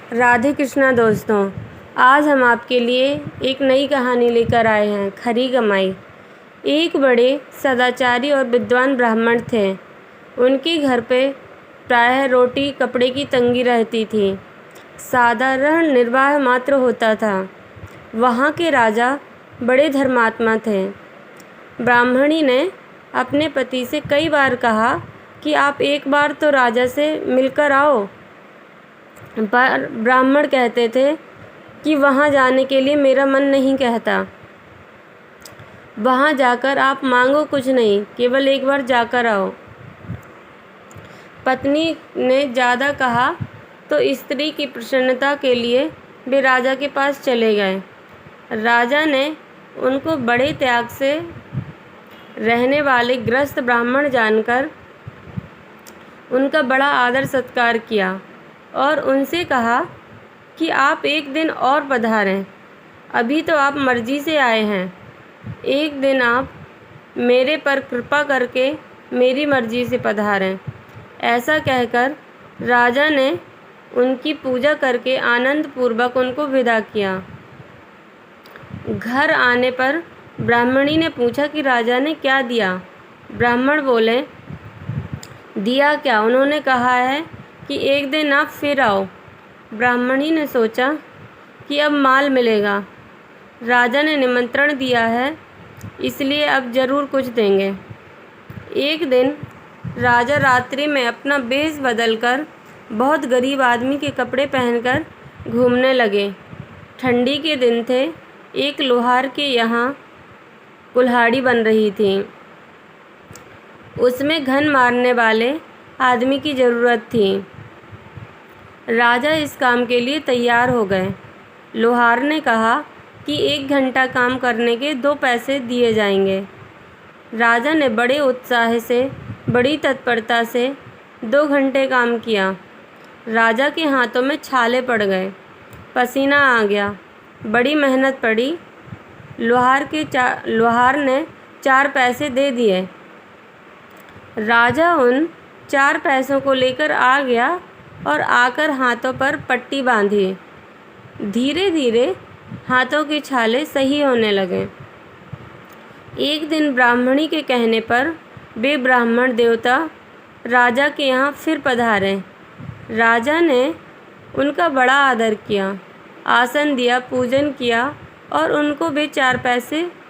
राधे कृष्णा दोस्तों, आज हम आपके लिए एक नई कहानी लेकर आए हैं। खरी कमाई। एक बड़े सदाचारी और विद्वान ब्राह्मण थे। उनके घर पे प्रायः रोटी कपड़े की तंगी रहती थी। साधारण निर्वाह मात्र होता था। वहाँ के राजा बड़े धर्मात्मा थे। ब्राह्मणी ने अपने पति से कई बार कहा कि आप एक बार तो राजा से मिलकर आओ, पर ब्राह्मण कहते थे कि वहाँ जाने के लिए मेरा मन नहीं कहता। वहाँ जाकर आप मांगो कुछ नहीं, केवल एक बार जाकर आओ। पत्नी ने ज़्यादा कहा तो स्त्री की प्रसन्नता के लिए वे राजा के पास चले गए। राजा ने उनको बड़े त्याग से रहने वाले गृहस्थ ब्राह्मण जानकर उनका बड़ा आदर सत्कार किया और उनसे कहा कि आप एक दिन और पधारें। अभी तो आप मर्जी से आए हैं। एक दिन आप मेरे पर कृपा करके मेरी मर्जी से पधारें। ऐसा कहकर राजा ने उनकी पूजा करके आनंद पूर्वक उनको विदा किया। घर आने पर ब्राह्मणी ने पूछा कि राजा ने क्या दिया। ब्राह्मण बोले, दिया क्या, उन्होंने कहा है कि एक दिन आप फिर आओ। ब्राह्मणी ने सोचा कि अब माल मिलेगा। राजा ने निमंत्रण दिया है, इसलिए अब ज़रूर कुछ देंगे। एक दिन राजा रात्रि में अपना वेश बदलकर बहुत गरीब आदमी के कपड़े पहनकर घूमने लगे। ठंडी के दिन थे। एक लोहार के यहाँ कुल्हाड़ी बन रही थी। उसमें घन मारने वाले आदमी की ज़रूरत थी। राजा इस काम के लिए तैयार हो गए। लोहार ने कहा कि 1 घंटा काम करने के 2 पैसे दिए जाएंगे। राजा ने बड़े उत्साह से, बड़ी तत्परता से 2 घंटे काम किया। राजा के हाथों में छाले पड़ गए, पसीना आ गया, बड़ी मेहनत पड़ी। लोहार ने 4 पैसे दे दिए। राजा उन 4 पैसों को लेकर आ गया और आकर हाथों पर पट्टी बांधी। धीरे धीरे हाथों के छाले सही होने लगे। एक दिन ब्राह्मणी के कहने पर वे ब्राह्मण देवता राजा के यहाँ फिर पधारे। राजा ने उनका बड़ा आदर किया, आसन दिया, पूजन किया और उनको वे 4 पैसे